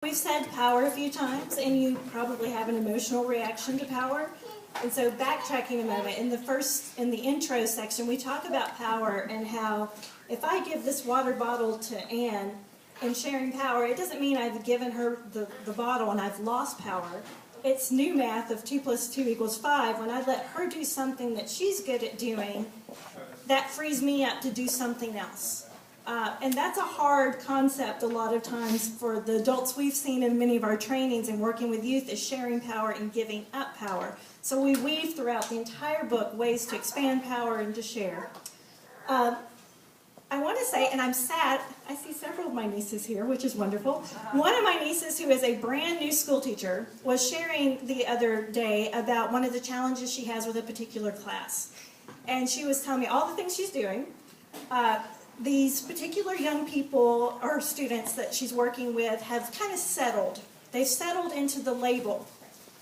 We've said power a few times, and you probably have an emotional reaction to power. And so backtracking a moment, in the intro section, we talk about power and how if I give this water bottle to Anne and sharing power, it doesn't mean I've given her the bottle and I've lost power. It's new math of 2 + 2 = 5. When I let her do something that she's good at doing, that frees me up to do something else. And that's a hard concept a lot of times for the adults we've seen in many of our trainings and working with youth, is sharing power and giving up power. So we weave throughout the entire book ways to expand power and to share. I want to say, and I'm sad, I see several of my nieces here, which is wonderful. One of my nieces, who is a brand new school teacher, was sharing the other day about one of the challenges she has with a particular class. And she was telling me all the things she's doing. These particular young people or students that she's working with have kind of settled. They've settled into the label,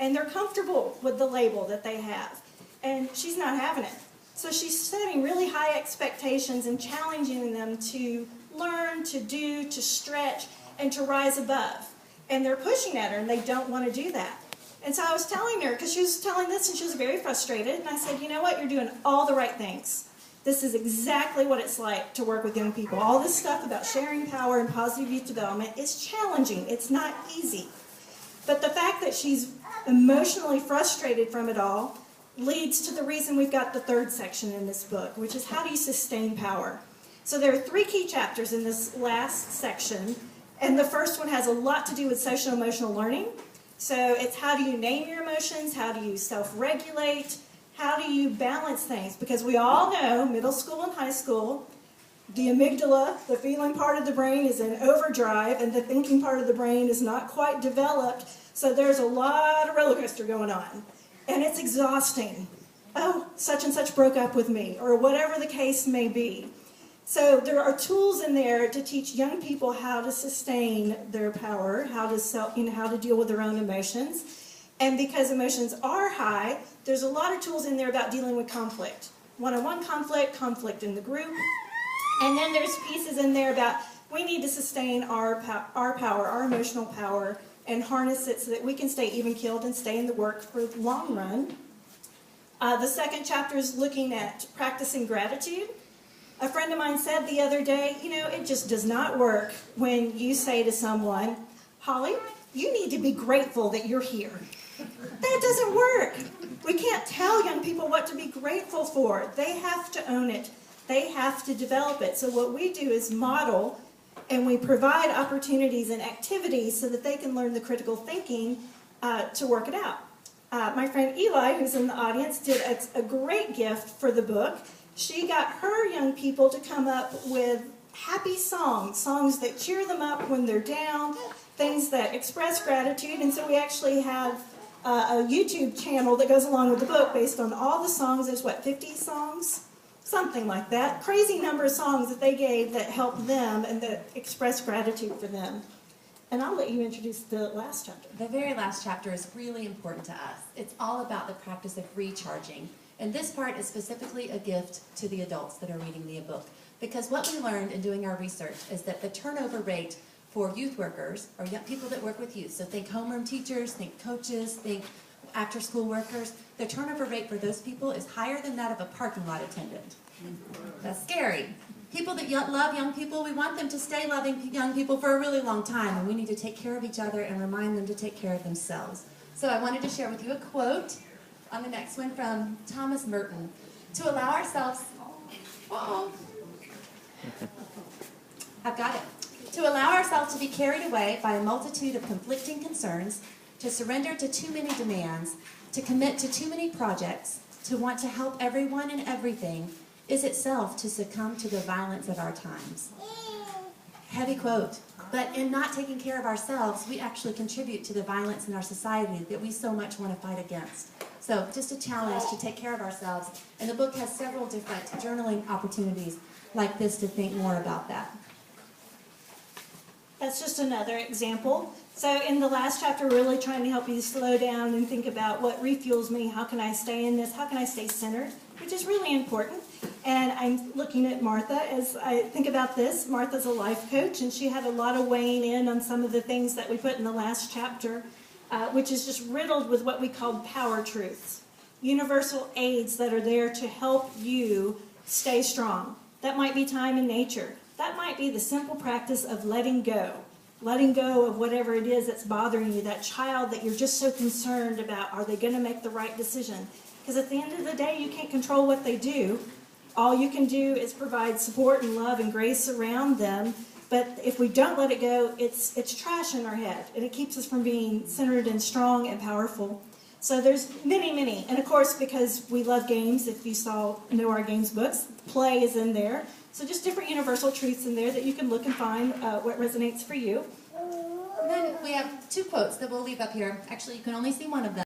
and they're comfortable with the label that they have. And she's not having it. So she's setting really high expectations and challenging them to learn, to do, to stretch, and to rise above. And they're pushing at her, and they don't want to do that. And so I was telling her, because she was telling this, and she was very frustrated, and I said, you know what, you're doing all the right things. This is exactly what it's like to work with young people. All this stuff about sharing power and positive youth development is challenging. It's not easy. But the fact that she's emotionally frustrated from it all leads to the reason we've got the third section in this book, which is how do you sustain power? So there are 3 key chapters in this last section, and the first one has a lot to do with social emotional learning. So it's how do you name your emotions, how do you self-regulate, how do you balance things? Because we all know, middle school and high school, the amygdala, the feeling part of the brain, is in overdrive, and the thinking part of the brain is not quite developed, so there's a lot of roller coaster going on. And it's exhausting. Oh, such and such broke up with me, or whatever the case may be. So there are tools in there to teach young people how to sustain their power, how to deal with their own emotions. And because emotions are high, there's a lot of tools in there about dealing with conflict. One-on-one conflict, conflict in the group. And then there's pieces in there about we need to sustain our power, our emotional power, and harness it so that we can stay even-keeled and stay in the work for the long run. The second chapter is looking at practicing gratitude. A friend of mine said the other day, you know, it just does not work when you say to someone, Holly, you need to be grateful that you're here. That doesn't work. We can't tell young people what to be grateful for. They have to own it. They have to develop it. So what we do is model, and we provide opportunities and activities so that they can learn the critical thinking to work it out. My friend Eli, who's in the audience, did a great gift for the book. She got her young people to come up with happy songs that cheer them up when they're down, things that express gratitude. And so we actually have a YouTube channel that goes along with the book based on all the songs. There's, 50 songs? Something like that. Crazy number of songs that they gave that helped them and that express gratitude for them. And I'll let you introduce the last chapter. The very last chapter is really important to us. It's all about the practice of recharging. And this part is specifically a gift to the adults that are reading the book. Because what we learned in doing our research is that the turnover rate for youth workers, or young people that work with youth, so think homeroom teachers, think coaches, think after-school workers, the turnover rate for those people is higher than that of a parking lot attendant. That's scary. People that love young people, we want them to stay loving young people for a really long time, and we need to take care of each other and remind them to take care of themselves. So I wanted to share with you a quote on the next one from Thomas Merton. To allow ourselves... I've got it. To allow ourselves to be carried away by a multitude of conflicting concerns, to surrender to too many demands, to commit to too many projects, to want to help everyone and everything, is itself to succumb to the violence of our times. Heavy quote. But in not taking care of ourselves, we actually contribute to the violence in our society that we so much want to fight against. So just a challenge to take care of ourselves. And the book has several different journaling opportunities like this to think more about that. That's just another example. So in the last chapter, we're really trying to help you slow down and think about what refuels me. How can I stay in this? How can I stay centered? which is really important. And I'm looking at Martha as I think about this. Martha's a life coach, and she had a lot of weighing in on some of the things that we put in the last chapter, which is just riddled with what we call power truths, universal aids that are there to help you stay strong. That might be time in nature. That might be the simple practice of letting go of whatever it is that's bothering you, that child that you're just so concerned about. Are they going to make the right decision? Because at the end of the day, you can't control what they do. All you can do is provide support and love and grace around them. But if we don't let it go, it's trash in our head, and it keeps us from being centered and strong and powerful. So there's many. And of course, because we love games, if you know our games books, play is in there. So just different universal truths in there that you can look and find what resonates for you. And then we have two quotes that we'll leave up here. Actually, you can only see one of them.